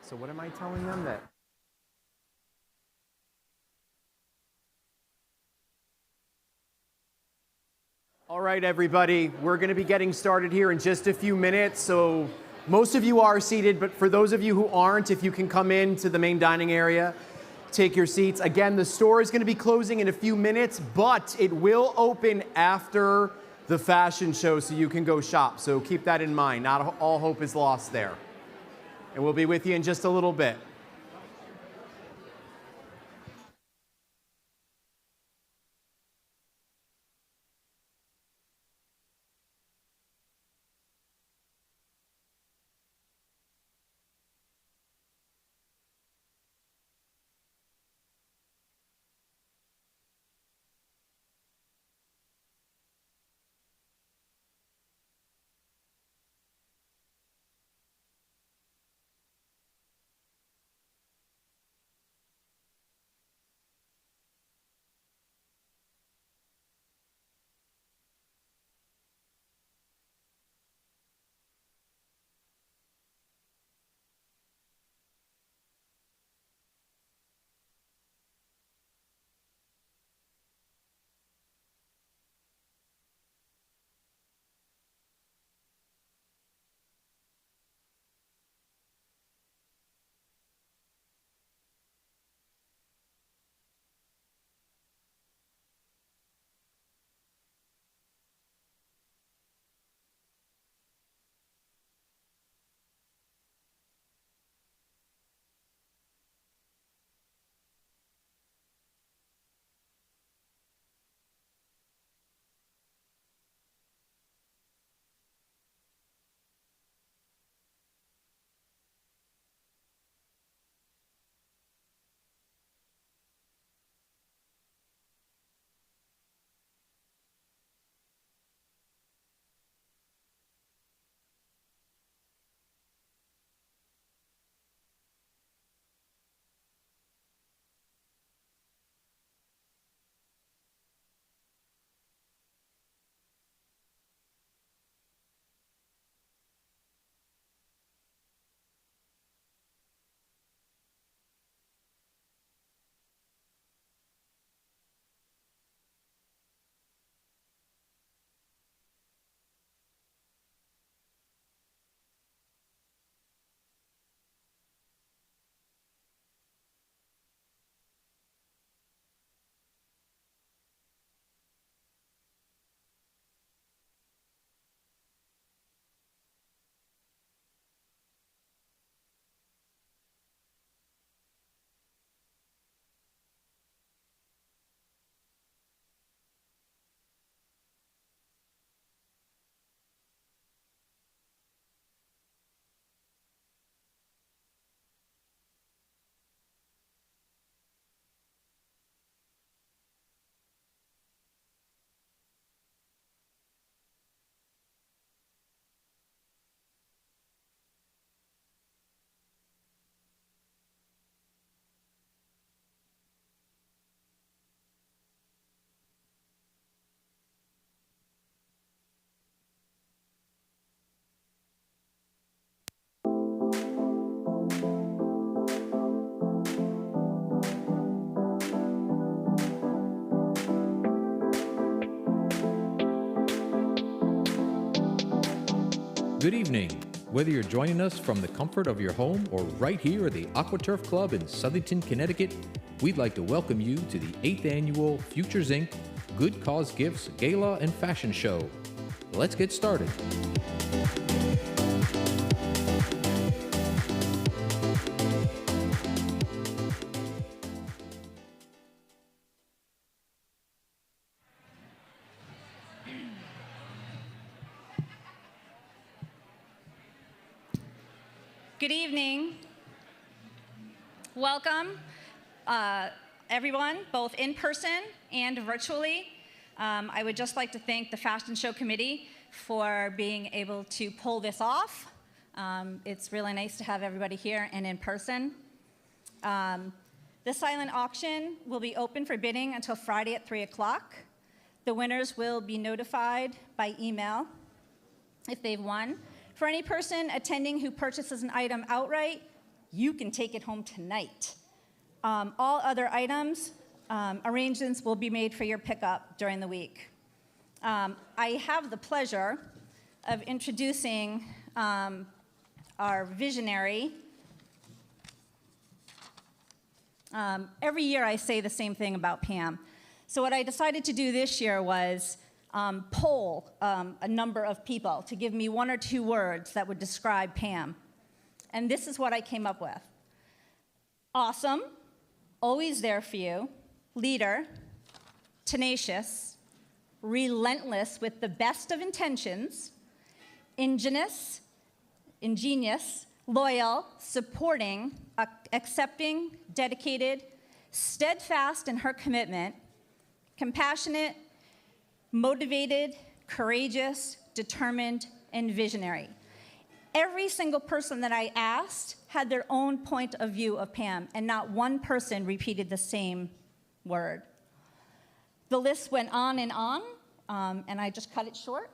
So what am I telling them that? All right, everybody, we're going to be getting started here in just a few minutes. So most of you are seated, but for those of you who aren't, if you can come into the main dining area, take your seats. Again, the store is going to be closing in a few minutes, but it will open after the fashion show, so you can go shop. So keep that in mind. Not all hope is lost there. And we'll be with you in just a little bit. Good evening. Whether you're joining us from the comfort of your home or right here at the AquaTurf Club in Southington, Connecticut, we'd like to welcome you to the 8th Annual Futures Inc. Good Cause Gifts Gala and Fashion Show. Let's get started. Good evening. Welcome, everyone, both in person and virtually. I would just like to thank the Fashion Show Committee for being able to pull this off. It's really nice to have everybody here and in person. The silent auction will be open for bidding until Friday at 3 o'clock. The winners will be notified by email if they've won. For any person attending who purchases an item outright, you can take it home tonight. All other items, arrangements will be made for your pickup during the week. I have the pleasure of introducing our visionary. Every year I say the same thing about Pam. So what I decided to do this year was poll a number of people to give me 1 or 2 words that would describe Pam. And this is what I came up with. Awesome, always there for you, leader, tenacious, relentless with the best of intentions, ingenious, loyal, supporting, accepting, dedicated, steadfast in her commitment, compassionate, motivated, courageous, determined, and visionary. Every single person that I asked had their own point of view of Pam, and not one person repeated the same word. The list went on, and I just cut it short.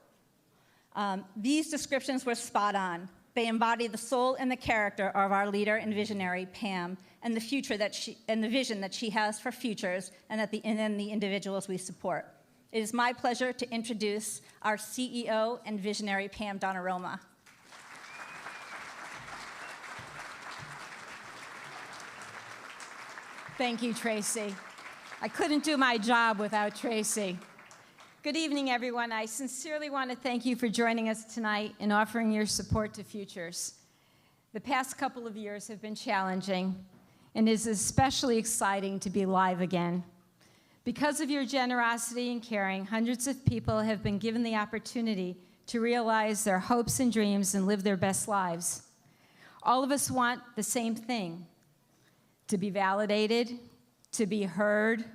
These descriptions were spot on. They embody the soul and the character of our leader and visionary, Pam, and the future and the vision that she has for futures and the individuals we support. It is my pleasure to introduce our CEO and visionary, Pam Donnarumma. Thank you, Tracy. I couldn't do my job without Tracy. Good evening, everyone. I sincerely want to thank you for joining us tonight and offering your support to Futures. The past couple of years have been challenging, and it is especially exciting to be live again. Because of your generosity and caring, hundreds of people have been given the opportunity to realize their hopes and dreams and live their best lives. All of us want the same thing: to be validated, to be heard,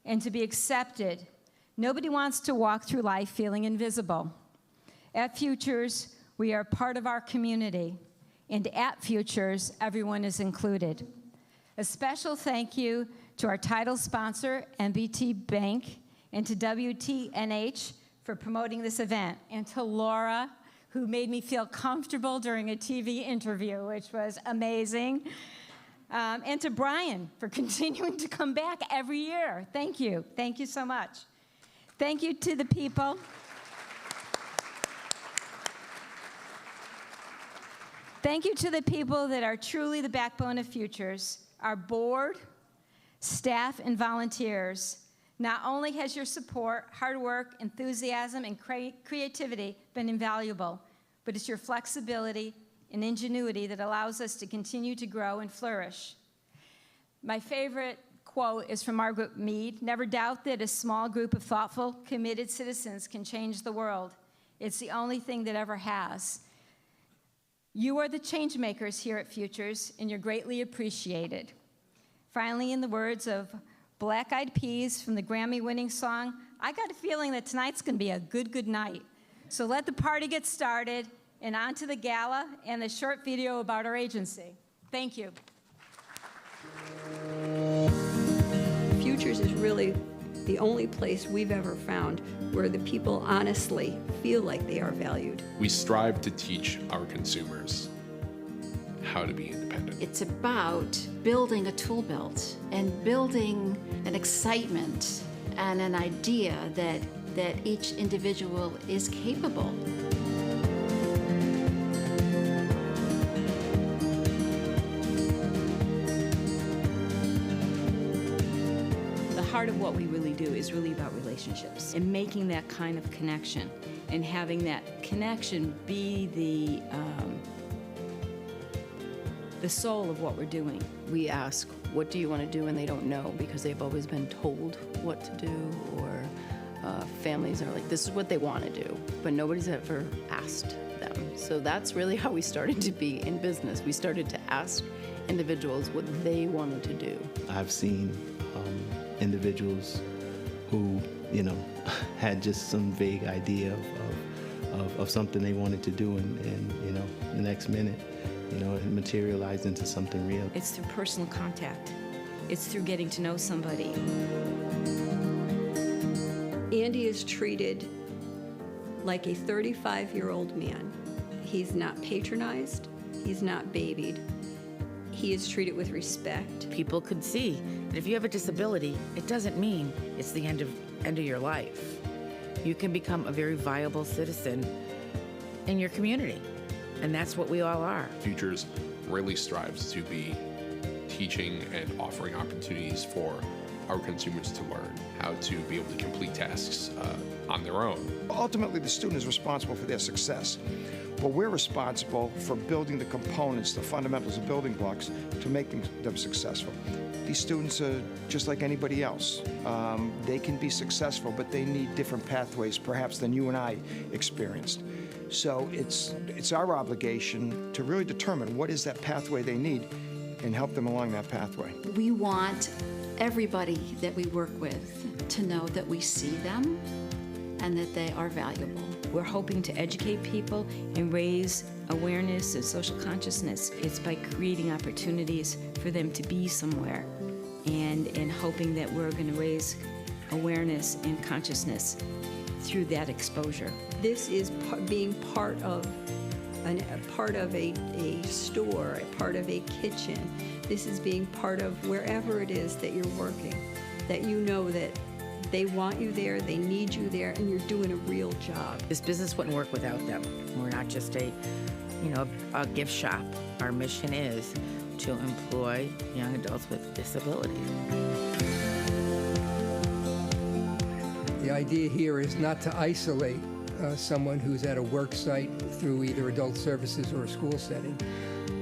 and to be accepted. Nobody wants to walk through life feeling invisible. At Futures, we are part of our community, and at Futures, everyone is included. A special thank you to our title sponsor, NBT Bank, and to WTNH for promoting this event, and to Laura, who made me feel comfortable during a TV interview, which was amazing. And to Brian for continuing to come back every year. Thank you. Thank you so much. Thank you to the people. Thank you to the people that are truly the backbone of Futures, our board, staff, and volunteers. Not only has your support, hard work, enthusiasm, and creativity been invaluable, but it's your flexibility and ingenuity that allows us to continue to grow and flourish. My favorite quote is from Margaret Mead: "Never doubt that a small group of thoughtful, committed citizens can change the world. It's the only thing that ever has." You are the change makers here at Futures, and you're greatly appreciated. Finally, in the words of Black Eyed Peas from the Grammy-winning song, I got a feeling that tonight's going to be a good night. So let the party get started, and on to the gala and the short video about our agency. Thank you. Futures is really the only place we've ever found where the people honestly feel like they are valued. We strive to teach our consumers how to be independent. It's about building a tool belt and building an excitement and an idea that each individual is capable. Part of what we really do is really about relationships and making that kind of connection and having that connection be the soul of what we're doing. We ask, what do you want to do? And they don't know because they've always been told what to do, or families are like, this is what they want to do, but nobody's ever asked them. So that's really how we started to be in business. We started to ask individuals what they wanted to do. I've seen individuals who, had just some vague idea of something they wanted to do, and the next minute, it materialized into something real. It's through personal contact. It's through getting to know somebody. Andy is treated like a 35-year-old man. He's not patronized. He's not babied. He is treated with respect. People could see that if you have a disability, it doesn't mean it's the end of your life. You can become a very viable citizen in your community, and that's what we all are. Futures really strives to be teaching and offering opportunities for our consumers to learn how to be able to complete tasks on their own. Ultimately, the student is responsible for their success, but we're responsible for building the components, the fundamentals, the building blocks to make them successful. These students are just like anybody else. They can be successful, but they need different pathways, perhaps, than you and I experienced. So it's our obligation to really determine what is that pathway they need and help them along that pathway. We want everybody that we work with to know that we see them and that they are valuable. We're hoping to educate people and raise awareness and social consciousness. It's by creating opportunities for them to be somewhere and hoping that we're going to raise awareness and consciousness through that exposure. This is being part of a store, a part of a kitchen. This is being part of wherever it is that you're working, that you know that they want you there, they need you there, and you're doing a real job. This business wouldn't work without them. We're not just a gift shop. Our mission is to employ young adults with disabilities. The idea here is not to isolate someone who's at a work site through either adult services or a school setting,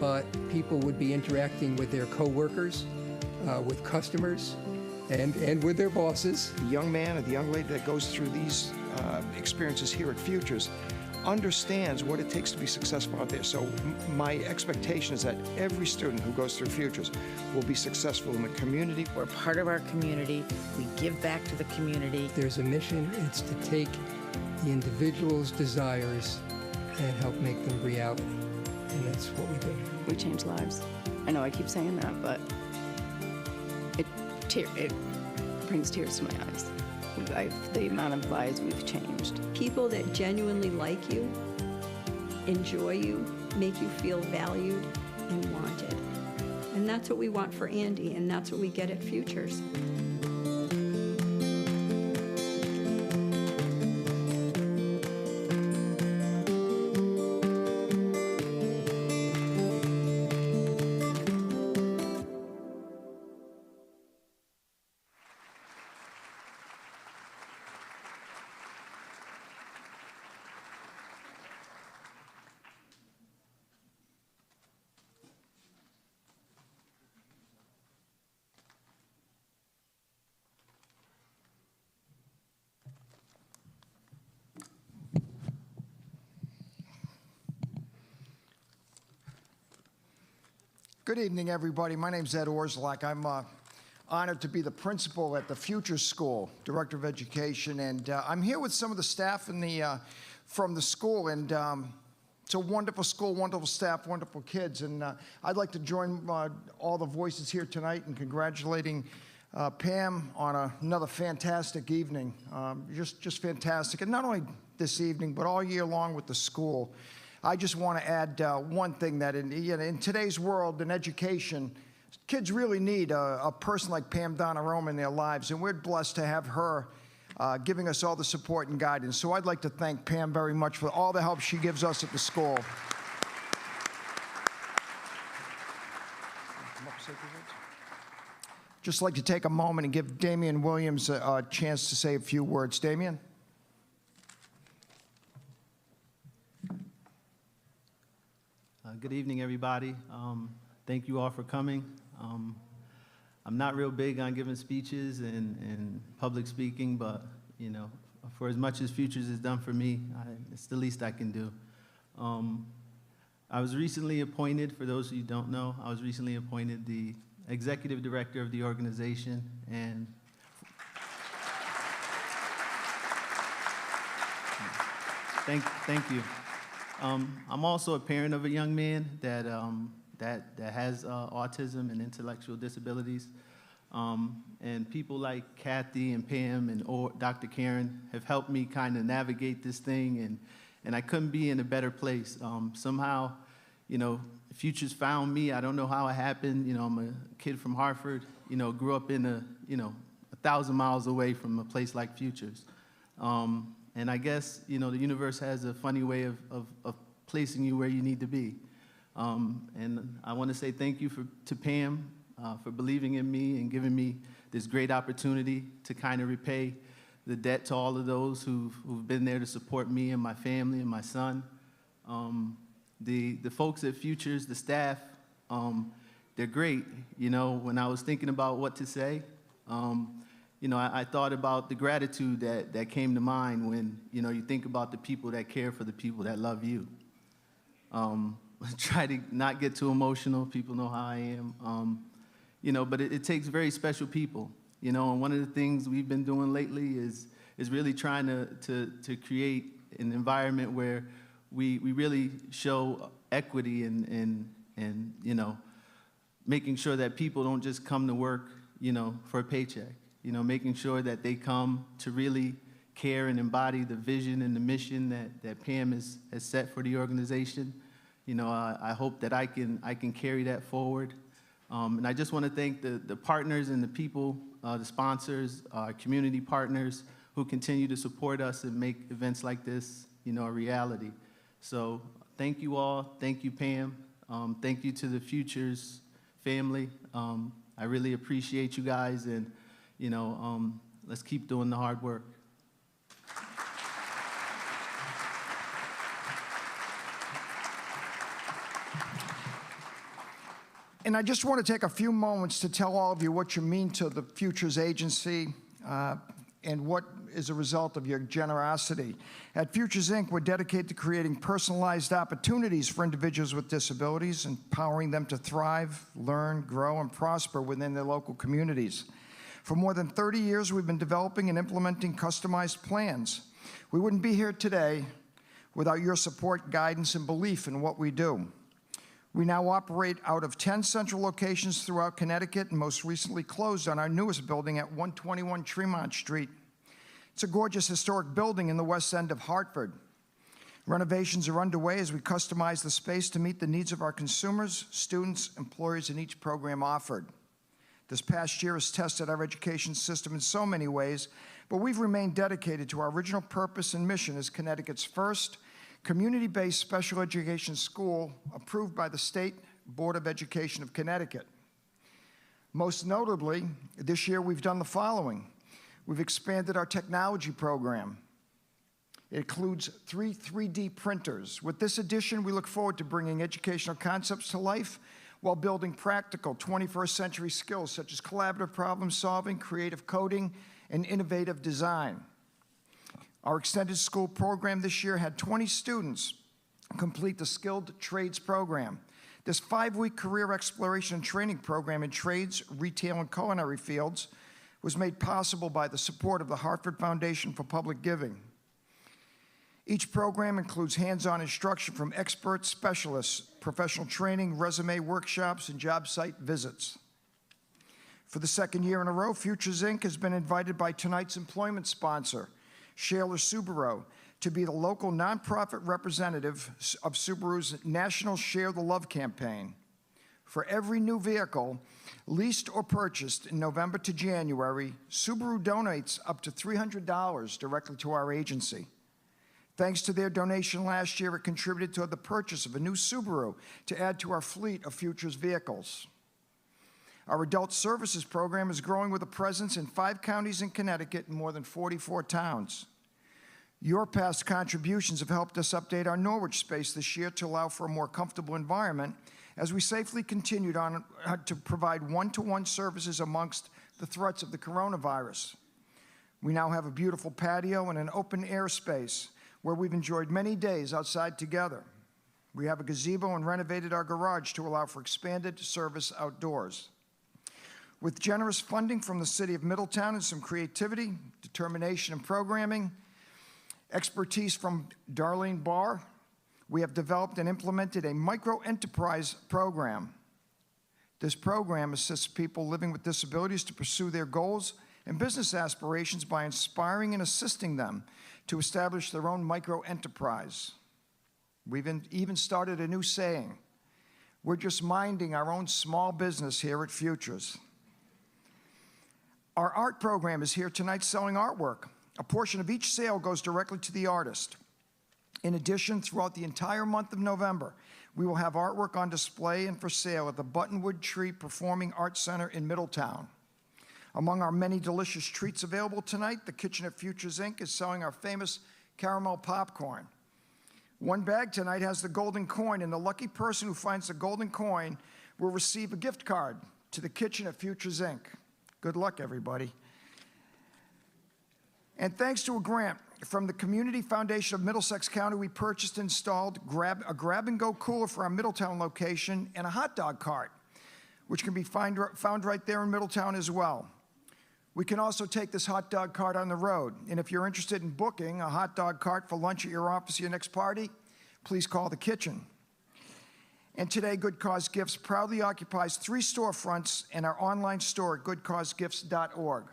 but people would be interacting with their coworkers, with customers, and with their bosses. The young man or the young lady that goes through these experiences here at Futures understands what it takes to be successful out there. So my expectation is that every student who goes through Futures will be successful in the community. We're part of our community. We give back to the community. There's a mission. It's to take the individual's desires and help make them reality. And that's what we do. We change lives. I know I keep saying that, but it brings tears to my eyes. The amount of lives we've changed. People that genuinely like you, enjoy you, make you feel valued and wanted. And that's what we want for Andy, and that's what we get at Futures. Good evening, everybody. My name's Ed Orslak. I'm honored to be the principal at the Futures School, Director of Education, and I'm here with some of the staff from the school, and it's a wonderful school, wonderful staff, wonderful kids, and I'd like to join all the voices here tonight in congratulating Pam on another fantastic evening, just fantastic, and not only this evening, but all year long with the school. I just want to add one thing, that in today's world, in education, kids really need a person like Pam Donna Rome in their lives, and we're blessed to have her giving us all the support and guidance. So I'd like to thank Pam very much for all the help she gives us at the school. Just like to take a moment and give Damian Williams a chance to say a few words. Damian? Good evening, everybody. Thank you all for coming. I'm not real big on giving speeches and public speaking, but for as much as Futures has done for me, it's the least I can do. I was recently appointed, for those of you who don't know, I was recently appointed the executive director of the organization, and thank you. I'm also a parent of a young man that has autism and intellectual disabilities. And people like Kathy and Pam and Dr. Karen have helped me kind of navigate this thing, and I couldn't be in a better place. Somehow, you know, Futures found me. I don't know how it happened. You know, I'm a kid from Hartford, you know, grew up in 1,000 miles away from a place like Futures. And I guess, you know, the universe has a funny way of placing you where you need to be. And I want to say thank you to Pam for believing in me and giving me this great opportunity to kind of repay the debt to all of those who've been there to support me and my family and my son. The folks at Futures, the staff, they're great. You know, when I was thinking about what to say, you know, I thought about the gratitude that came to mind when, you know, you think about the people that care for the people that love you. Try to not get too emotional. People know how I am. You know, but it takes very special people. You know, and one of the things we've been doing lately is really trying to create an environment where we really show equity and you know, making sure that people don't just come to work, you know, for a paycheck. You know, making sure that they come to really care and embody the vision and the mission that Pam has set for the organization. You know, I hope that I can carry that forward. And I just want to thank the partners and the people, the sponsors, our community partners who continue to support us and make events like this, you know, a reality. So thank you all. Thank you, Pam. Thank you to the Futures family. I really appreciate you guys, and, you know, let's keep doing the hard work. And I just want to take a few moments to tell all of you what you mean to the Futures Agency and what is a result of your generosity. At Futures, Inc., we're dedicated to creating personalized opportunities for individuals with disabilities, empowering them to thrive, learn, grow, and prosper within their local communities. For more than 30 years, we've been developing and implementing customized plans. We wouldn't be here today without your support, guidance, and belief in what we do. We now operate out of 10 central locations throughout Connecticut, and most recently closed on our newest building at 121 Tremont Street. It's a gorgeous historic building in the West End of Hartford. Renovations are underway as we customize the space to meet the needs of our consumers, students, employers, and each program offered. This past year has tested our education system in so many ways, but we've remained dedicated to our original purpose and mission as Connecticut's first community-based special education school approved by the State Board of Education of Connecticut. Most notably, this year we've done the following. We've expanded our technology program. It includes 3 3D printers. With this addition, we look forward to bringing educational concepts to life while building practical 21st century skills such as collaborative problem solving, creative coding, and innovative design. Our extended school program this year had 20 students complete the Skilled Trades program. This 5-week career exploration and training program in trades, retail, and culinary fields was made possible by the support of the Hartford Foundation for Public Giving. Each program includes hands-on instruction from expert specialists, professional training, resume workshops, and job site visits. For the second year in a row, Futures, Inc. has been invited by tonight's employment sponsor, Shaler Subaru, to be the local nonprofit representative of Subaru's National Share the Love campaign. For every new vehicle leased or purchased in November to January, Subaru donates up to $300 directly to our agency. Thanks to their donation last year, it contributed to the purchase of a new Subaru to add to our fleet of Futures vehicles. Our adult services program is growing with a presence in 5 counties in Connecticut and more than 44 towns. Your past contributions have helped us update our Norwich space this year to allow for a more comfortable environment as we safely continued on to provide one-to-one services amongst the threats of the coronavirus. We now have a beautiful patio and an open air space where we've enjoyed many days outside together. We have a gazebo and renovated our garage to allow for expanded service outdoors. With generous funding from the City of Middletown and some creativity, determination, and programming, expertise from Darlene Barr, we have developed and implemented a micro-enterprise program. This program assists people living with disabilities to pursue their goals and business aspirations by inspiring and assisting them to establish their own micro-enterprise. We've even started a new saying, We're just minding our own small business here at Futures. Our art program is here tonight selling artwork. A portion of each sale goes directly to the artist. In addition, throughout the entire month of November, we will have artwork on display and for sale at the Buttonwood Tree Performing Arts Center in Middletown. Among our many delicious treats available tonight, the Kitchen at Futures, Inc. is selling our famous caramel popcorn. One bag tonight has the golden coin, and the lucky person who finds the golden coin will receive a gift card to the Kitchen at Futures, Inc. Good luck, everybody. And thanks to a grant from the Community Foundation of Middlesex County, we purchased and installed a grab-and-go cooler for our Middletown location and a hot dog cart, which can be found right there in Middletown as well. We can also take this hot dog cart on the road, and if you're interested in booking a hot dog cart for lunch at your office or your next party, please call the kitchen. And today, Good Cause Gifts proudly occupies 3 storefronts and our online store at goodcausegifts.org.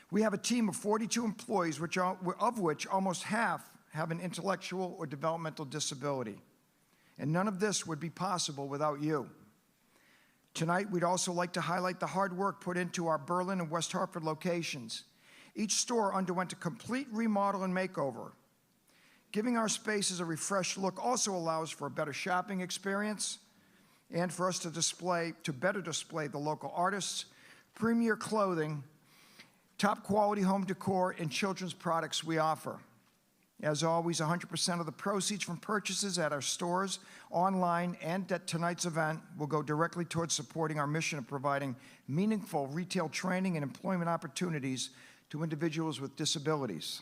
We have a team of 42 employees, of which almost half have an intellectual or developmental disability. And none of this would be possible without you. Tonight, we'd also like to highlight the hard work put into our Berlin and West Hartford locations. Each store underwent a complete remodel and makeover. Giving our spaces a refreshed look also allows for a better shopping experience and for us to better display the local artists, premier clothing, top quality home decor, and children's products we offer. As always, 100% of the proceeds from purchases at our stores, online, and at tonight's event will go directly towards supporting our mission of providing meaningful retail training and employment opportunities to individuals with disabilities.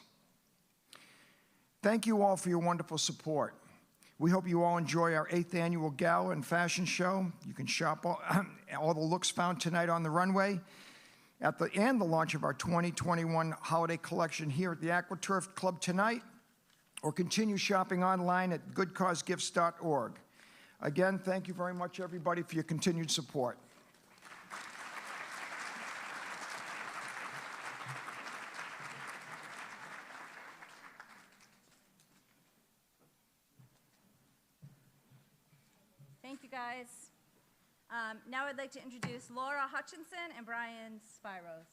Thank you all for your wonderful support. We hope you all enjoy our 8th annual gala and fashion show. You can shop all the looks found tonight on the runway and the launch of our 2021 holiday collection here at the AquaTurf Club tonight, or continue shopping online at goodcausegifts.org. Again, thank you very much, everybody, for your continued support. Thank you, guys. Now I'd like to introduce Laura Hutchinson and Brian Spiros.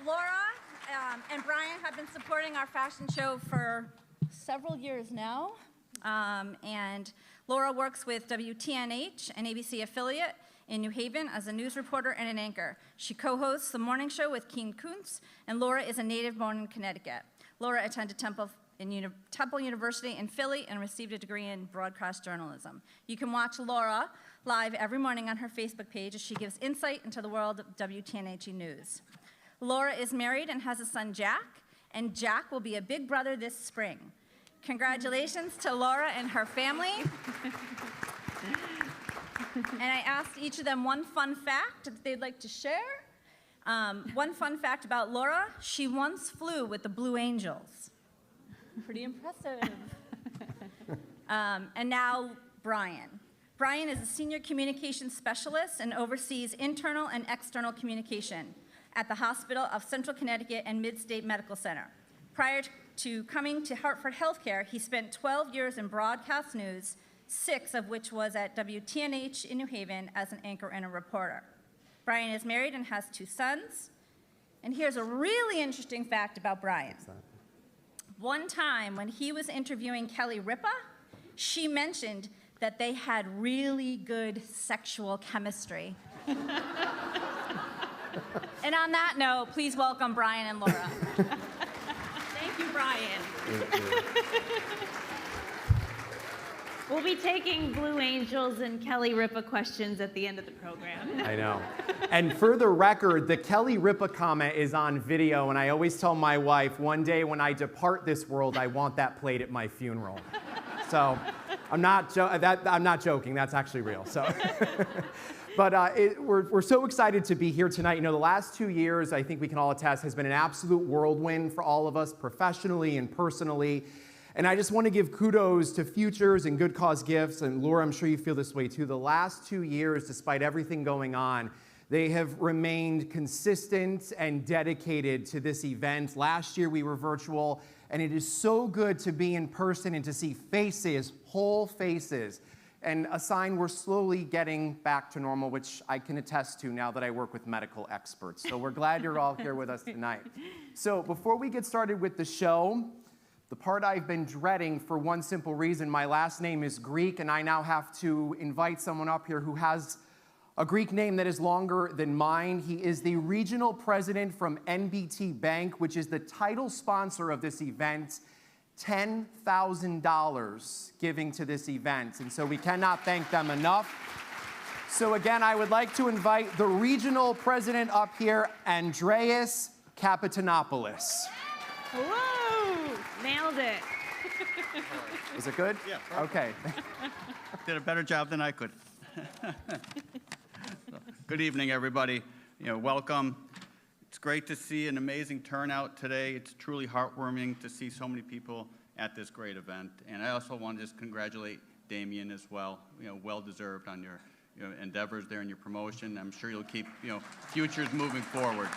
Laura and Brian have been supporting our fashion show for several years now. And Laura works with WTNH, an ABC affiliate in New Haven, as a news reporter and an anchor. She co-hosts The Morning Show with Keen Kuntz, and Laura is a native born in Connecticut. Laura attended Temple University in Philly and received a degree in broadcast journalism. You can watch Laura live every morning on her Facebook page as she gives insight into the world of WTNH news. Laura is married and has a son, Jack, and Jack will be a big brother this spring. Congratulations to Laura and her family. And I asked each of them one fun fact that they'd like to share. One fun fact about Laura: she once flew with the Blue Angels. Pretty impressive. And now Brian. Brian is a senior communications specialist and oversees internal and external communication at the Hospital of Central Connecticut and Mid-State Medical Center. Prior to coming to Hartford Healthcare, he spent 12 years in broadcast news, 6 of which was at WTNH in New Haven as an anchor and a reporter. Brian is married and has 2 sons. And here's a really interesting fact about Brian. One time when he was interviewing Kelly Ripa, she mentioned that they had really good sexual chemistry. And on that note, please welcome Brian and Laura. Thank you, Brian. We'll be taking Blue Angels and Kelly Ripa questions at the end of the program. I know. And for the record, the Kelly Ripa comment is on video, and I always tell my wife, one day when I depart this world, I want that played at my funeral. So I'm not joking. That's actually real. So. But we're so excited to be here tonight. You know, the last 2 years, I think we can all attest, has been an absolute whirlwind for all of us, professionally and personally. And I just want to give kudos to Futures and Good Cause Gifts, and Laura, I'm sure you feel this way too. The last 2 years, despite everything going on, they have remained consistent and dedicated to this event. Last year we were virtual, and it is so good to be in person and to see faces, whole faces. And a sign we're slowly getting back to normal, which I can attest to now that I work with medical experts. So we're glad you're all here with us tonight. So before we get started with the show, the part I've been dreading for one simple reason, my last name is Greek, and I now have to invite someone up here who has a Greek name that is longer than mine. He is the regional president from NBT Bank, which is the title sponsor of this event. $10,000 giving to this event, and so we cannot thank them enough. So again, I would like to invite the regional president up here, Andreas Kapitanopoulos. Whoa! Nailed it. Is it good? Yeah. Okay. Did a better job than I could. Good evening, everybody. Welcome. It's great to see an amazing turnout today. It's truly heartwarming to see so many people at this great event. And I also want to just congratulate Damien as well. Well deserved on your endeavors there in your promotion. I'm sure you'll keep futures moving forward.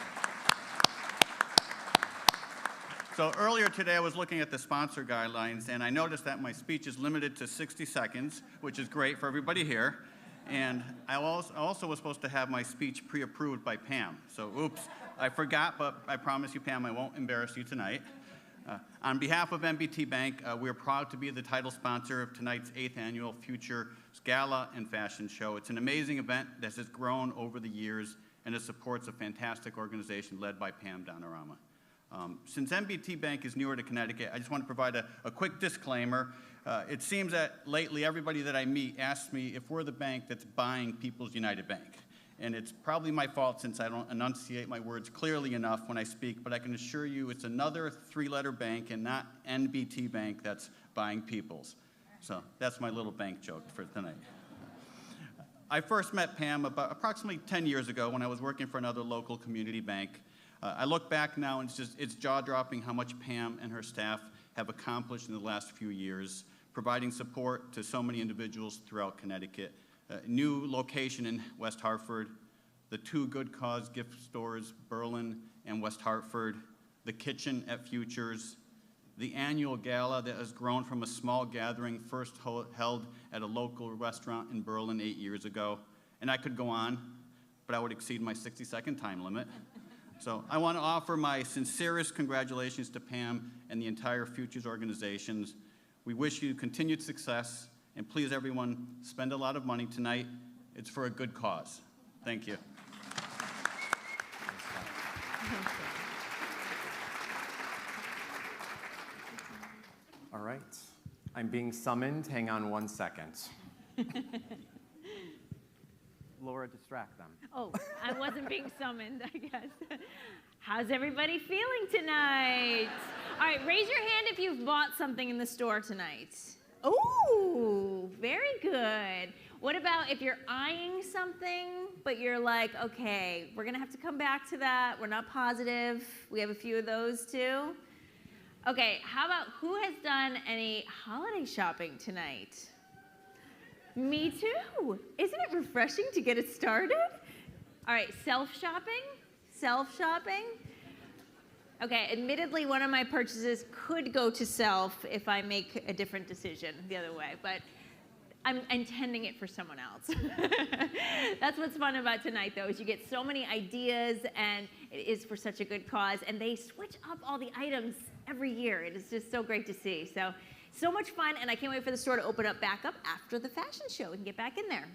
So earlier today, I was looking at the sponsor guidelines, and I noticed that my speech is limited to 60 seconds, which is great for everybody here. And I also was supposed to have my speech pre-approved by Pam. So oops, I forgot, but I promise you, Pam, I won't embarrass you tonight. On behalf of NBT Bank, we are proud to be the title sponsor of tonight's 8th Annual Futures Gala and Fashion Show. It's an amazing event that has grown over the years, and it supports a fantastic organization led by Pam Donorama. Since NBT Bank is newer to Connecticut, I just want to provide a quick disclaimer. It seems that lately everybody that I meet asks me if we're the bank that's buying People's United Bank. And it's probably my fault since I don't enunciate my words clearly enough when I speak, but I can assure you it's another 3-letter bank and not NBT Bank that's buying People's. So that's my little bank joke for tonight. I first met Pam about approximately 10 years ago when I was working for another local community bank. I look back now and it's jaw-dropping how much Pam and her staff have accomplished in the last few years, providing support to so many individuals throughout Connecticut. New location in West Hartford, the 2 Good Cause gift stores, Berlin and West Hartford, the kitchen at Futures, the annual gala that has grown from a small gathering first held at a local restaurant in Berlin 8 years ago. And I could go on, but I would exceed my 60-second time limit. So I want to offer my sincerest congratulations to Pam and the entire Futures organizations. We wish you continued success, and please, everyone, spend a lot of money tonight. It's for a good cause. Thank you. All right. I'm being summoned. Hang on one second. Laura, distract them. Oh, I wasn't being summoned, I guess. How's everybody feeling tonight? All right, raise your hand if you've bought something in the store tonight. Ooh, very good. What about if you're eyeing something, but you're like, okay, we're gonna have to come back to that. We're not positive. We have a few of those too. Okay, how about who has done any holiday shopping tonight? Me too. Isn't it refreshing to get it started? All right, self-shopping? Self-shopping? Okay, admittedly, one of my purchases could go to self if I make a different decision the other way, but I'm intending it for someone else. That's what's fun about tonight, though, is you get so many ideas, and it is for such a good cause, and they switch up all the items every year. It is just so great to see. So much fun, and I can't wait for the store to open up back up after the fashion show and get back in there.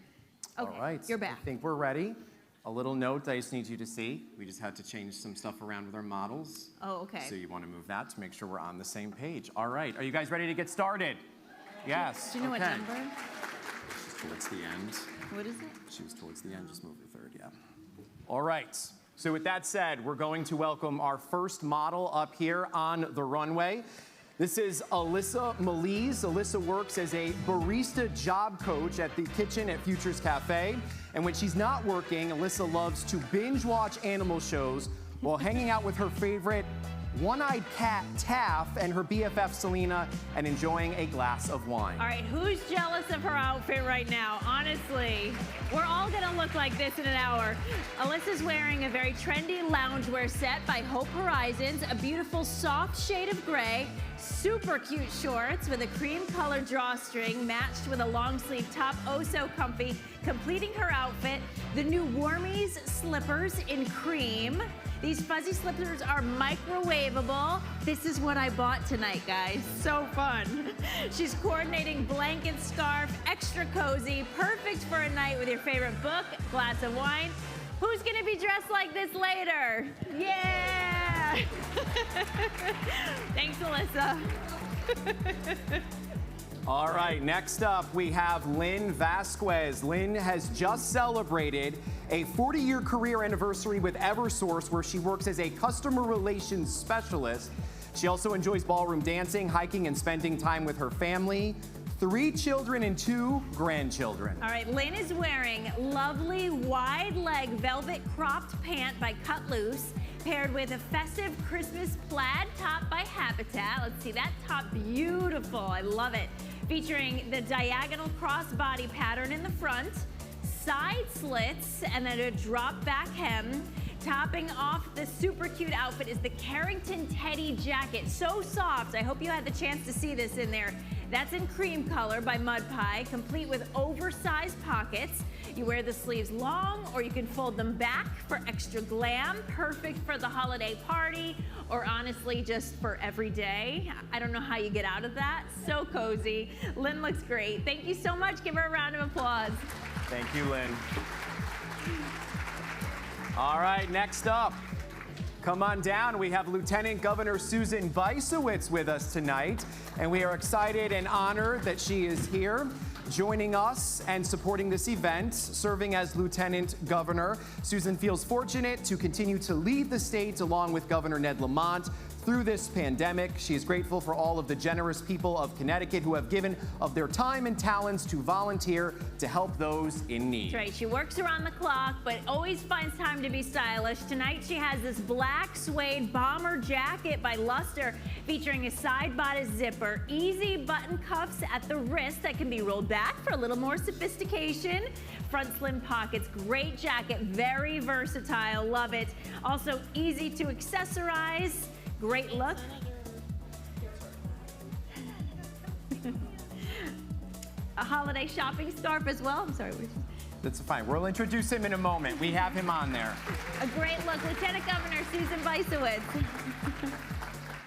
Okay, all right. You're back. I think we're ready. A little note I just need you to see. We just had to change some stuff around with our models. Oh, okay. So you want to move that to make sure we're on the same page. All right. Are you guys ready to get started? Yes. Do you know what number? She's towards the end. What is it? She was towards the end. Just move to third, yeah. All right. So with that said, we're going to welcome our first model up here on the runway. This is Alyssa Maliz. Alyssa works as a barista job coach at the kitchen at Futures Cafe. And when she's not working, Alyssa loves to binge watch animal shows while hanging out with her favorite one-eyed cat, Taff, and her BFF, Selena, and enjoying a glass of wine. All right, who's jealous of her outfit right now? Honestly, we're all gonna look like this in an hour. Alyssa's wearing a very trendy loungewear set by Hope Horizons, a beautiful soft shade of gray, super cute shorts with a cream color drawstring matched with a long sleeve top, oh so comfy, completing her outfit. The new Warmies slippers in cream. These fuzzy slippers are microwavable. This is what I bought tonight, guys. So fun. She's coordinating blanket, scarf, extra cozy, perfect for a night with your favorite book, glass of wine. Who's gonna be dressed like this later? Yeah! Thanks, Alyssa. All right, next up we have Lynn Vasquez. Lynn has just celebrated a 40-year career anniversary with Eversource, where she works as a customer relations specialist. She also enjoys ballroom dancing, hiking, and spending time with her family. 3 children and 2 grandchildren. All right, Lynn is wearing lovely wide leg velvet cropped pant by Cut Loose, paired with a festive Christmas plaid top by Habitat. Let's see that top, beautiful, I love it. Featuring the diagonal crossbody pattern in the front, side slits, and then a drop back hem. Topping off the super cute outfit is the Carrington Teddy jacket. So soft. I hope you had the chance to see this in there. That's in cream color by Mud Pie, complete with oversized pockets. You wear the sleeves long, or you can fold them back for extra glam. Perfect for the holiday party, or honestly, just for every day. I don't know how you get out of that. So cozy. Lynn looks great. Thank you so much. Give her a round of applause. Thank you, Lynn. All right, next up, come on down. We have Lieutenant Governor Susan Bysiewicz with us tonight, and we are excited and honored that she is here joining us and supporting this event. Serving as Lieutenant Governor, Susan feels fortunate to continue to lead the state along with Governor Ned Lamont through this pandemic. She is grateful for all of the generous people of Connecticut who have given of their time and talents to volunteer to help those in need. That's right. She works around the clock, but always finds time to be stylish. Tonight, she has this black suede bomber jacket by Luster, featuring a side bodice zipper, easy button cuffs at the wrist that can be rolled back for a little more sophistication. Front slim pockets, great jacket, very versatile, love it. Also easy to accessorize. Great look. A holiday shopping scarf as well. I'm sorry. That's fine. We'll introduce him in a moment. We have him on there. A great look. Lieutenant Governor Susan Bysiewicz.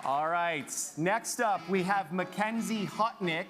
All right. Next up, we have Mackenzie Hutnick.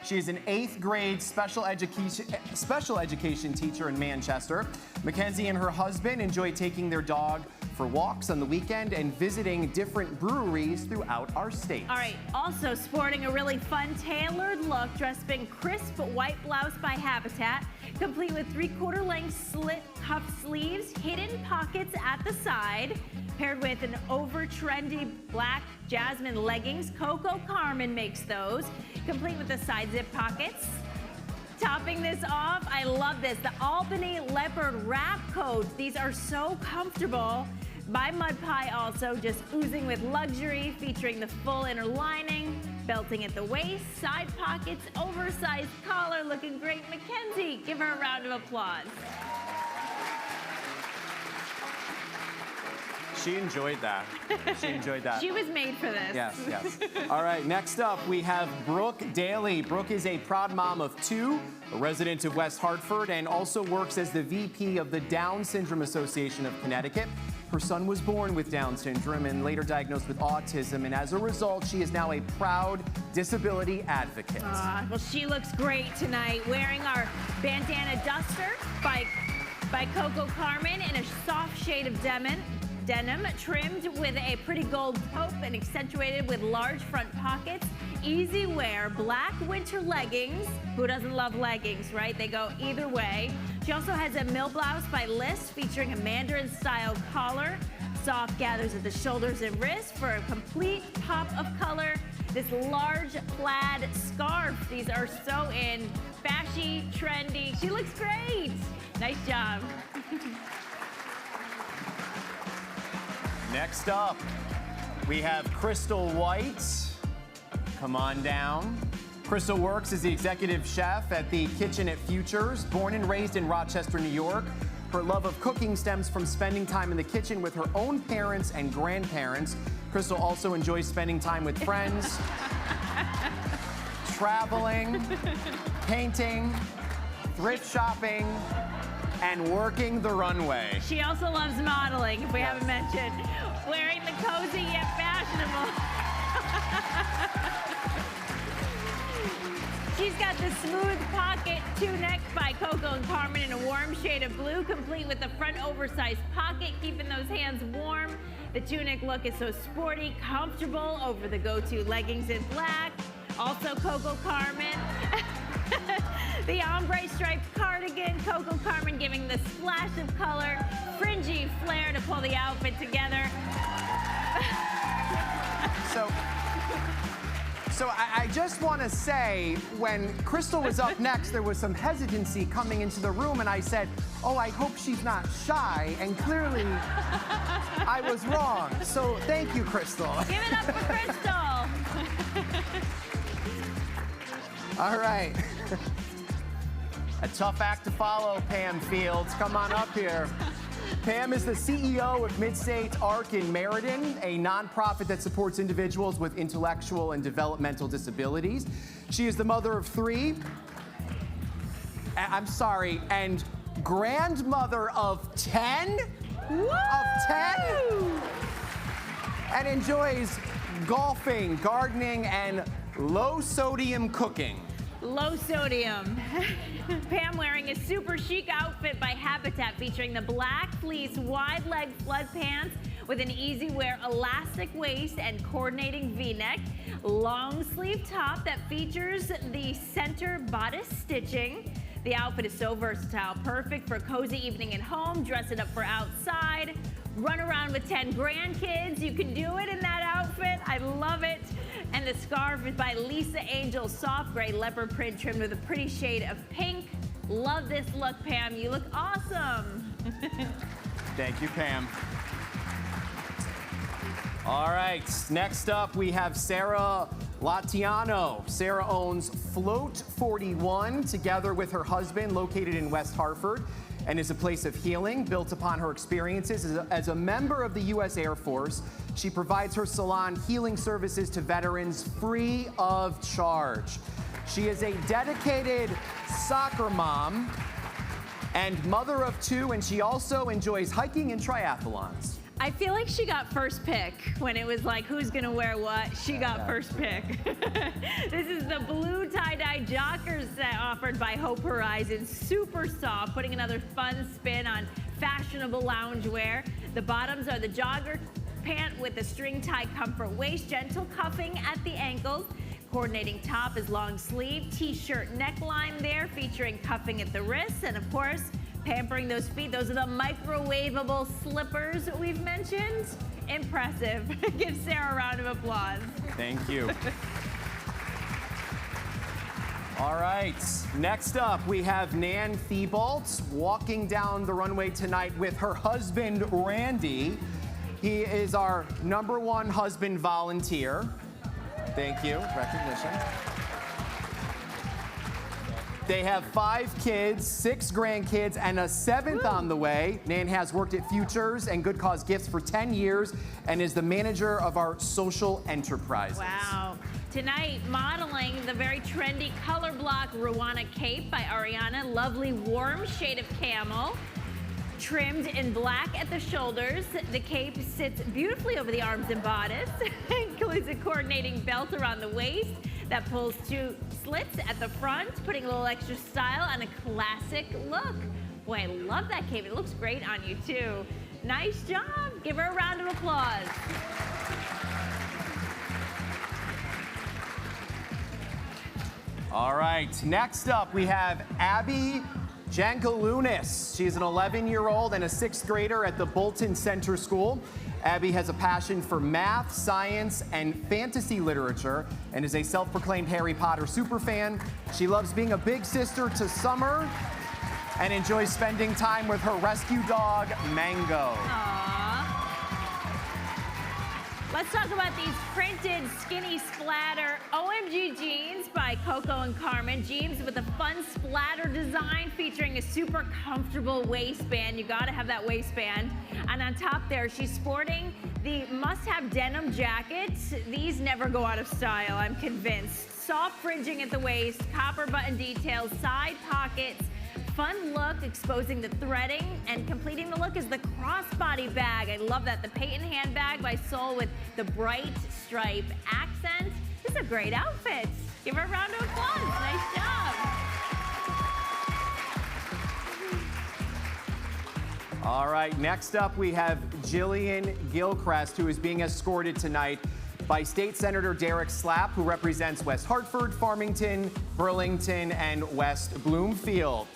She's an 8th grade special education teacher in Manchester. Mackenzie and her husband enjoy taking their dog for walks on the weekend and visiting different breweries throughout our state. All right, also sporting a really fun tailored look, dressed in crisp white blouse by Habitat, complete with 3/4 length slit cuff sleeves, hidden pockets at the side, paired with an over trendy black jasmine leggings. Coco Carmen makes those, complete with the side zip pockets. Topping this off, I love this, the Albany Leopard wrap coats. These are so comfortable. By Mud Pie also, just oozing with luxury, featuring the full inner lining, belting at the waist, side pockets, oversized collar, looking great. Mackenzie, give her a round of applause. She enjoyed that. She enjoyed that. She was made for this. Yes, yes. All right, next up, we have Brooke Daly. Brooke is a proud mom of 2, a resident of West Hartford, and also works as the VP of the Down Syndrome Association of Connecticut. Her son was born with Down syndrome and later diagnosed with autism, and as a result, she is now a proud disability advocate. Well, she looks great tonight, wearing our bandana duster by Coco Carmen in a soft shade of denim, trimmed with a pretty gold taupe and accentuated with large front pockets. Easy wear, black winter leggings. Who doesn't love leggings, right? They go either way. She also has a mill blouse by List featuring a Mandarin style collar. Soft gathers at the shoulders and wrists for a complete pop of color. This large plaid scarf. These are so in, fashy, trendy. She looks great. Nice job. Next up, we have Crystal White. Come on down. Crystal works as the executive chef at the Kitchen at Futures. Born and raised in Rochester, New York, Her love of cooking stems from spending time in the kitchen with her own parents and grandparents. Crystal also enjoys spending time with friends, traveling, painting, thrift shopping, and working the runway. She also loves modeling, if we haven't mentioned. Wearing the cozy yet fashionable. She's got the smooth pocket tunic by Coco and Carmen in a warm shade of blue, complete with the front oversized pocket, keeping those hands warm. The tunic look is so sporty, comfortable over the go-to leggings in black. Also Coco Carmen. The ombre striped cardigan, Coco Carmen giving the splash of color, fringy flair to pull the outfit together. So I just want to say, when Crystal was up next, there was some hesitancy coming into the room, and I said, oh, I hope she's not shy, and clearly I was wrong. So thank you, Crystal. Give it up for Crystal. All right. A tough act to follow, Pam Fields. Come on up here. Pam is the CEO of Mid-States Arc in Meriden, a nonprofit that supports individuals with intellectual and developmental disabilities. She is the mother of 3, and grandmother of 10? Woo! Of 10? And enjoys golfing, gardening, and low-sodium cooking. Low sodium. Pam wearing a super chic outfit by Habitat featuring the black fleece wide leg flood pants with an easy wear elastic waist and coordinating V-neck, long sleeve top that features the center bodice stitching. The outfit is so versatile, perfect for a cozy evening at home, dress it up for outside, run around with 10 grandkids. You can do it in that outfit. I love it. And the scarf is by Lisa Angel, soft gray leopard print trimmed with a pretty shade of pink. Love this look, Pam. You look awesome. Thank you, Pam. All right, next up we have Sarah Latiano. Sarah owns Float 41 together with her husband, located in West Hartford, and is a place of healing built upon her experiences as a member of the U.S. Air Force. She provides her salon healing services to veterans free of charge. She is a dedicated soccer mom and mother of 2, and she also enjoys hiking and triathlons. I feel like she got first pick when it was like, who's gonna wear what? She got first pick. This is the blue tie-dye jogger set offered by Hope Horizons. Super soft, putting another fun spin on fashionable loungewear. The bottoms are the jogger pant with a string tie comfort waist, gentle cuffing at the ankles. Coordinating top is long sleeve, t-shirt neckline there, featuring cuffing at the wrists, and of course, pampering those feet. Those are the microwavable slippers we've mentioned. Impressive. Give Sarah a round of applause. Thank you. All right, next up we have Nan Thibault walking down the runway tonight with her husband, Randy. He is our #1 husband volunteer. Thank you, recognition. They have 5 kids, 6 grandkids, and a 7th on the way. Nan has worked at Futures and Good Cause Gifts for 10 years and is the manager of our social enterprises. Wow. Tonight, modeling the very trendy color block Ruana cape by Ariana. Lovely warm shade of camel. Trimmed in black at the shoulders. The cape sits beautifully over the arms and bodice. Includes a coordinating belt around the waist that pulls 2 slits at the front, putting a little extra style on a classic look. Boy, I love that cape. It looks great on you, too. Nice job. Give her a round of applause. All right, next up we have Abby Jankalunas. She's an 11-year-old and a 6th grader at the Bolton Center School. Abby has a passion for math, science, and fantasy literature and is a self-proclaimed Harry Potter superfan. She loves being a big sister to Summer and enjoys spending time with her rescue dog, Mango. Aww. Let's talk about these printed skinny splatter OMG jeans by Coco and Carmen. Jeans with a fun splatter design featuring a super comfortable waistband. You gotta have that waistband. And on top there, she's sporting the must-have denim jackets. These never go out of style, I'm convinced. Soft fringing at the waist, copper button details, side pockets. Fun look, exposing the threading, and completing the look is the crossbody bag. I love that. The Peyton handbag by Sol with the bright stripe accent. This is a great outfit. Give her a round of applause. Nice job. All right, next up we have Jillian Gilchrist, who is being escorted tonight by State Senator Derek Slapp, who represents West Hartford, Farmington, Burlington, and West Bloomfield.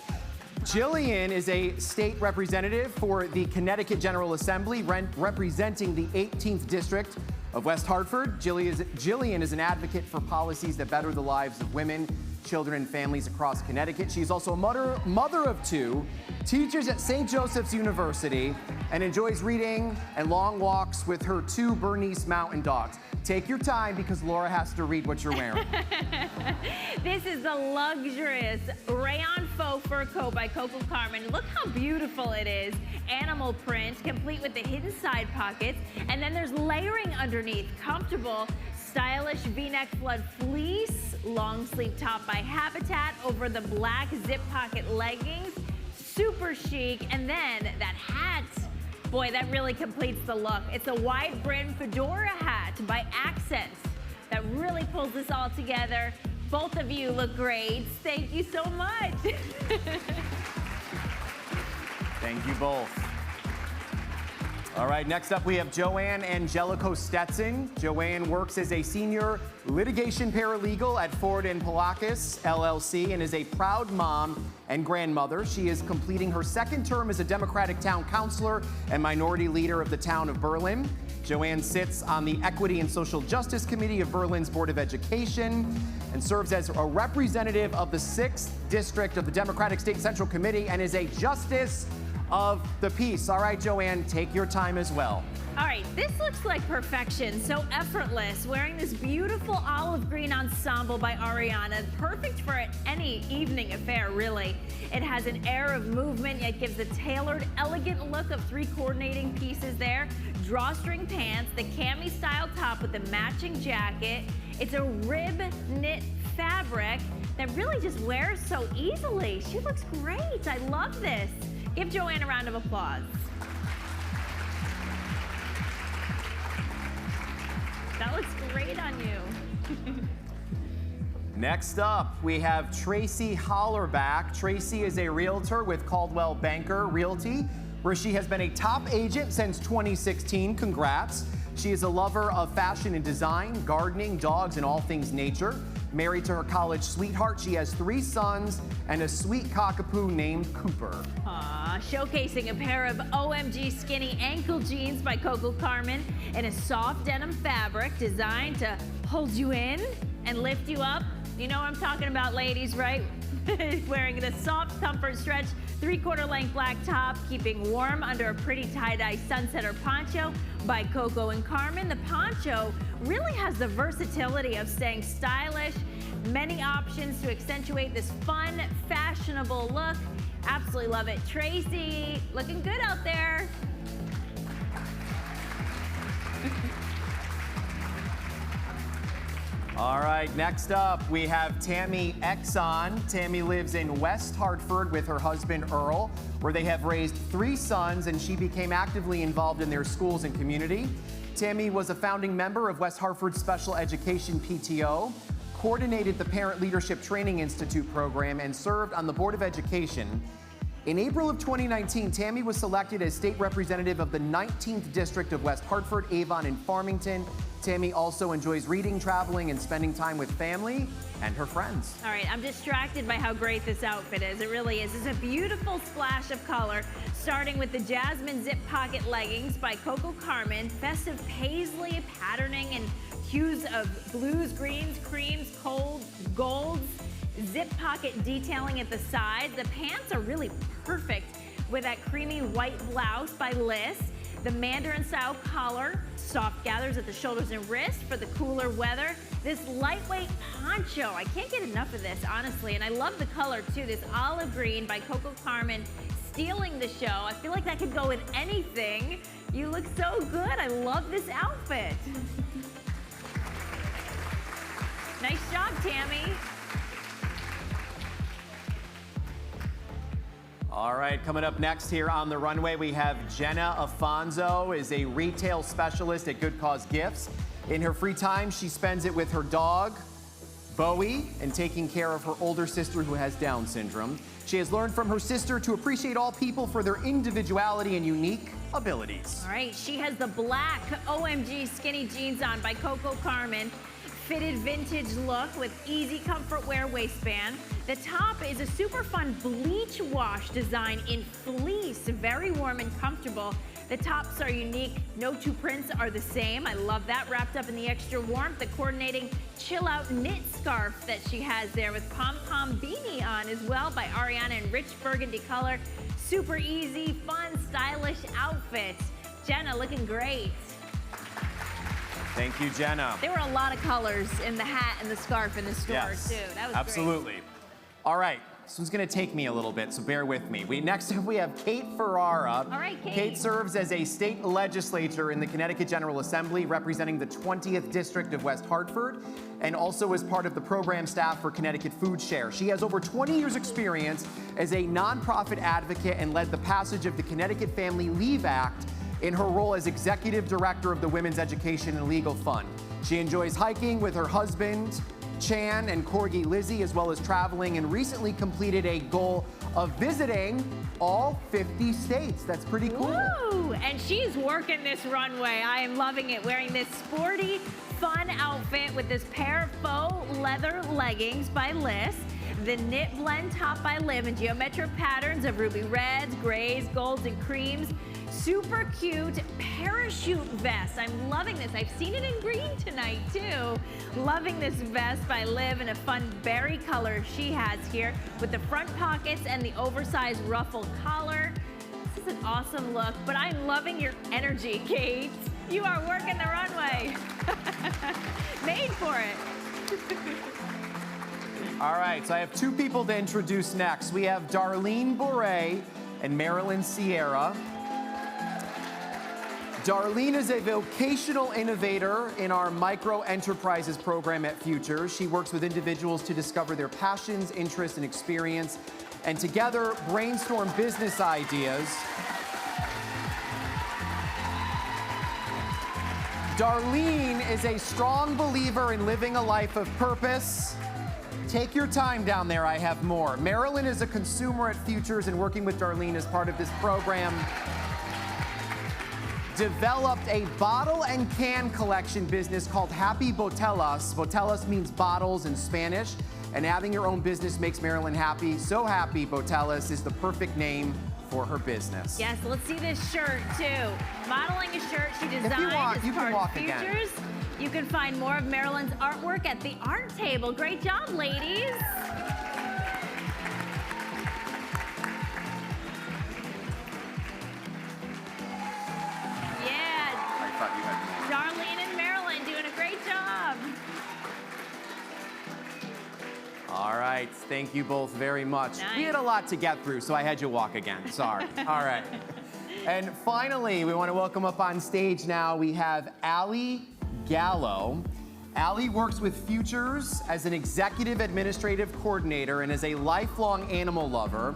Jillian is a state representative for the Connecticut General Assembly, representing the 18th District of West Hartford. Jillian is an advocate for policies that better the lives of women, children, and families across Connecticut. She's also a mother of two, teaches at St. Joseph's University, and enjoys reading and long walks with her two Bernese Mountain Dogs. Take your time because Laura has to read what you're wearing. This is the luxurious rayon faux fur coat by Coco Carmen. Look how beautiful it is. Animal print, complete with the hidden side pockets. And then there's layering underneath. Comfortable, stylish V-neck flood fleece, long sleeve top by Habitat over the black zip pocket leggings. Super chic. And then that hat. Boy, that really completes the look. It's a wide brim fedora hat by Accents that really pulls this all together. Both of you look great. Thank you so much. Thank you both. All right, next up we have Joanne Angelico Stetson. Joanne works as a senior litigation paralegal at Ford & Palakis, LLC, and is a proud mom and grandmother. She is completing her second term as a Democratic town councilor and minority leader of the town of Berlin. Joanne sits on the Equity and Social Justice Committee of Berlin's Board of Education and serves as a representative of the 6th District of the Democratic State Central Committee and is a justice of the peace. All right, Joanne, take your time as well. All right, this looks like perfection, so effortless. Wearing this beautiful olive green ensemble by Ariana, perfect for any evening affair, really. It has an air of movement, yet gives a tailored, elegant look of 3 coordinating pieces there. Drawstring pants, the cami style top with the matching jacket. It's a rib knit fabric that really just wears so easily. She looks great. I love this. Give Joanne a round of applause. That looks great on you. Next up, we have Tracy Hollerback. Tracy is a realtor with Caldwell Banker Realty, where she has been a top agent since 2016. Congrats. She is a lover of fashion and design, gardening, dogs, and all things nature. Married to her college sweetheart, she has 3 sons and a sweet cockapoo named Cooper. Showcasing a pair of OMG skinny ankle jeans by Coco Carmen in a soft denim fabric designed to hold you in and lift you up. You know what I'm talking about, ladies, right? Wearing the soft comfort stretch 3/4 length black top, keeping warm under a pretty tie-dye sunsetter poncho by Coco and Carmen. The poncho really has the versatility of staying stylish, many options to accentuate this fun, fashionable look. Absolutely love it. Tracy, looking good out there. All right, next up, we have Tammy Exxon. Tammy lives in West Hartford with her husband, Earl, where they have raised 3 sons, and she became actively involved in their schools and community. Tammy was a founding member of West Hartford Special Education PTO, coordinated the Parent Leadership Training Institute program, and served on the Board of Education. In April of 2019, Tammy was selected as state representative of the 19th District of West Hartford, Avon, and Farmington. Tammy also enjoys reading, traveling, and spending time with family and her friends. All right, I'm distracted by how great this outfit is. It really is. It's a beautiful splash of color, starting with the Jasmine zip pocket leggings by Coco Carmen, festive paisley patterning and hues of blues, greens, creams, golds, zip pocket detailing at the side. The pants are really perfect with that creamy white blouse by Liz. The Mandarin-style collar, soft gathers at the shoulders and wrists for the cooler weather. This lightweight poncho, I can't get enough of this, honestly. And I love the color, too. This olive green by Coco Carmen stealing the show. I feel like that could go with anything. You look so good. I love this outfit. Nice job, Tammy. All right, coming up next here on the runway, we have Jenna Afonso, is a retail specialist at Good Cause Gifts. In her free time, she spends it with her dog, Bowie, and taking care of her older sister who has Down syndrome. She has learned from her sister to appreciate all people for their individuality and unique abilities. All right, she has the black OMG skinny jeans on by Coco Carmen. Fitted vintage look with easy comfort wear waistband. The top is a super fun bleach wash design in fleece, very warm and comfortable. The tops are unique, no two prints are the same. I love that, wrapped up in the extra warmth. The coordinating chill out knit scarf that she has there with pom-pom beanie on as well by Ariana in rich burgundy color. Super easy, fun, stylish outfit. Jenna looking great. Thank you, Jenna. There were a lot of colors in the hat and the scarf in the store, Yes, too. That was absolutely. great. All right, this one's going to take me a little bit, so bear with me. Next up, we have Kate Ferrara. All right, Kate. Kate serves as a state legislator in the Connecticut General Assembly, representing the 20th District of West Hartford, and also as part of the program staff for Connecticut Food Share. She has over 20 years' experience as a nonprofit advocate and led the passage of the Connecticut Family Leave Act in her role as executive director of the Women's Education and Legal Fund. She enjoys hiking with her husband, Chan, and corgi Lizzie, as well as traveling, and recently completed a goal of visiting all 50 states. That's pretty cool. Woo! And she's working this runway. I am loving it. Wearing this sporty, fun outfit with this pair of faux leather leggings by Liz. The knit blend top by Liv in geometric patterns of ruby reds, grays, golds, and creams. Super cute parachute vest. I'm loving this. I've seen it in green tonight too. Loving this vest by Liv in a fun berry color she has here with the front pockets and the oversized ruffle collar. This is an awesome look, but I'm loving your energy, Kate. You are working the runway. Made for it. All right, so I have two people to introduce next. We have Darlene Bourret and Marilyn Sierra. Darlene is a vocational innovator in our Micro Enterprises program at Futures. She works with individuals to discover their passions, interests, and experience, and together brainstorm business ideas. Darlene is a strong believer in living a life of purpose. Take your time down there, I have more. Marilyn is a consumer at Futures and working with Darlene as part of this program. Developed a bottle and can collection business called Happy Botellas. Botellas means bottles in Spanish, and having your own business makes Marilyn happy. So happy Botellas is the perfect name for her business. Yes, let's see this shirt too. Modeling a shirt she designed want, you as can part walk of again. Futures. You can find more of Marilyn's artwork at the art table. Great job, ladies. Darlene and Marilyn doing a great job. All right, thank you both very much. We had a lot to get through, so I had you walk again. Sorry. All right. And finally, we want to welcome up on stage now, we have Allie Gallo. Allie works with Futures as an executive administrative coordinator and is a lifelong animal lover.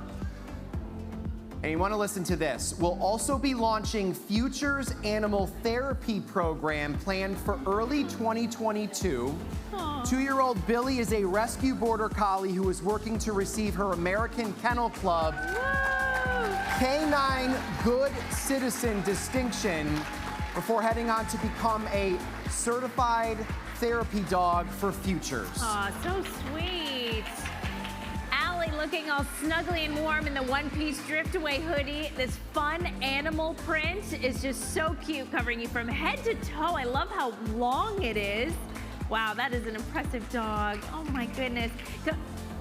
And you want to listen to this. We'll also be launching Futures Animal Therapy Program planned for early 2022. Two-year-old Billy is a rescue border collie who is working to receive her American Kennel Club Canine Good Citizen distinction before heading on to become a certified therapy dog for Futures. Aw, so sweet. Allie looking all snuggly and warm in the one-piece drift-away hoodie. This fun animal print is just so cute, covering you from head to toe. I love how long it is. Wow, that is an impressive dog. Oh my goodness.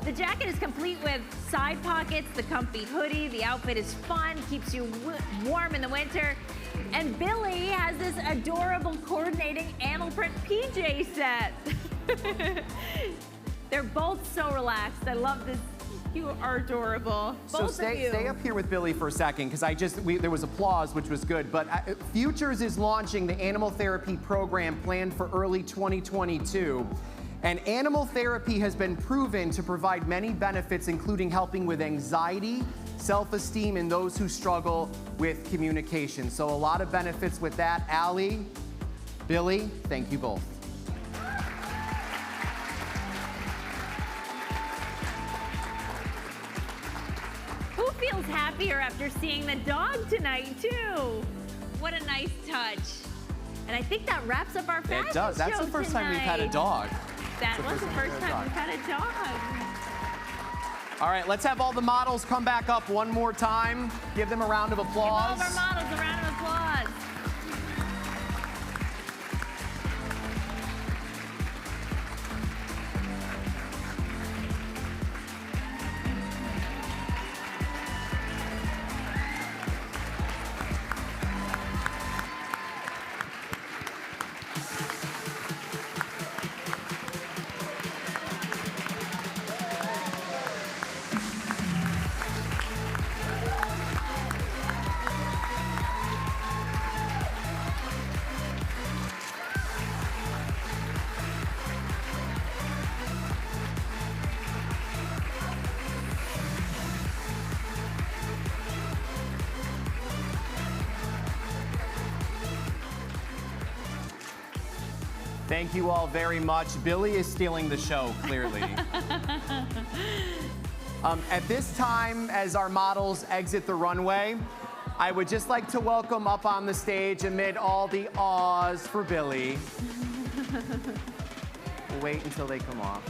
The jacket is complete with side pockets, the comfy hoodie. The outfit is fun, keeps you warm in the winter. And Billy has this adorable coordinating animal print PJ set. They're both so relaxed. I love this. You are adorable. So Both of you. stay up here with Billy for a second, because there was applause, which was good. But Futures is launching the animal therapy program planned for early 2022. And animal therapy has been proven to provide many benefits, including helping with anxiety, self-esteem, and those who struggle with communication. So a lot of benefits with that. Allie, Billy, thank you both. Who feels happier after seeing the dog tonight, too? What a nice touch. And I think that wraps up our fashion It does. That's show the first time we've had a tonight. dog. That It's was the first time we've had had a dog. All right, let's have all the models come back up one more time. Give them a round of Give all applause. of our models a round of applause. Thank you all very much. Billy is stealing the show, clearly. At this time, as our models exit the runway, I would just like to welcome up on the stage amid all the awes for Billy. We'll wait until they come off.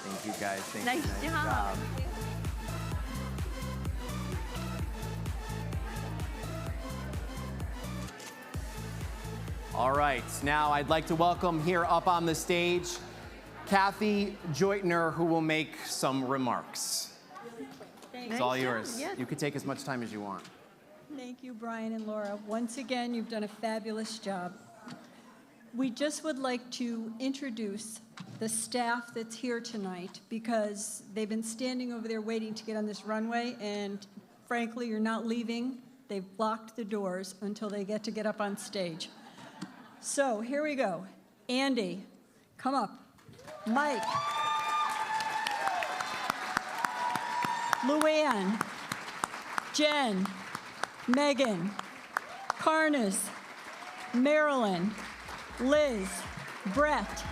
Thank you, guys. Thank you. Nice job. All right, now I'd like to welcome here up on the stage Kathy Joytner, who will make some remarks. It's all yours. Yes. You can take as much time as you want. Thank you, Brian and Laura. Once again, you've done a fabulous job. We just would like to introduce the staff that's here tonight, because they've been standing over there waiting to get on this runway, and frankly, you're not leaving. They've blocked the doors until they get up on stage. So here we go. Andy, come up. Mike. Luann. Jen. Megan. Carnes. Marilyn. Liz. Brett.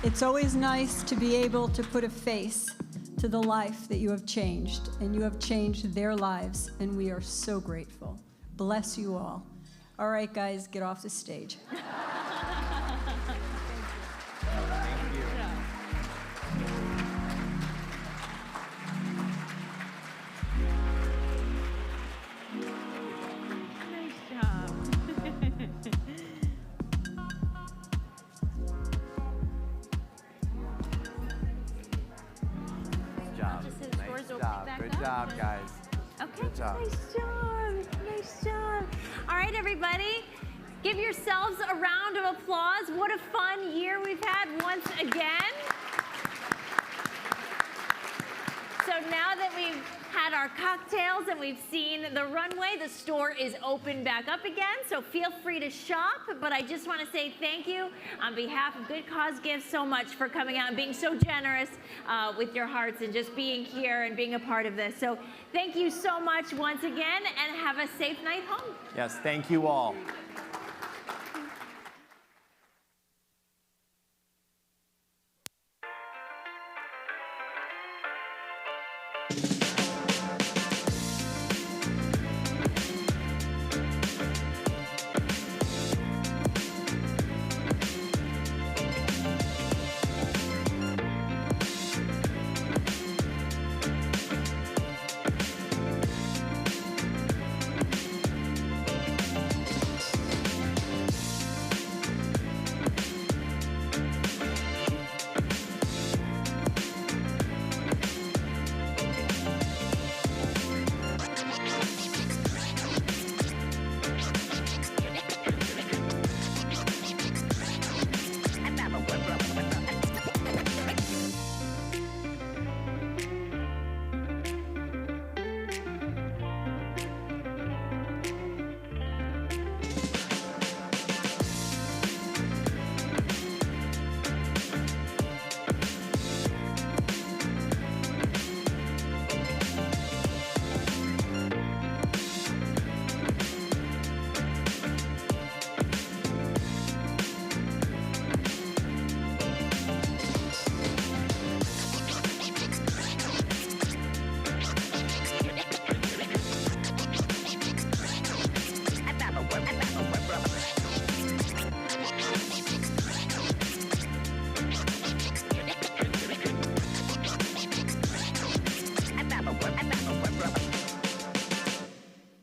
It's always nice to be able to put a face to the life that you have changed, and you have changed their lives, and we are so grateful. Bless you all. All right, guys, get off the stage. Good job, guys. Okay, Good job. nice job, nice job. All right, everybody, give yourselves a round of applause. What a fun year we've had once again. So now that we've had our cocktails and we've seen the runway, the store is open back up again, so feel free to shop. But I just want to say thank you on behalf of Good Cause Gives so much for coming out and being so generous with your hearts and just being here and being a part of this. So thank you so much once again, and have a safe night home. Yes, thank you all.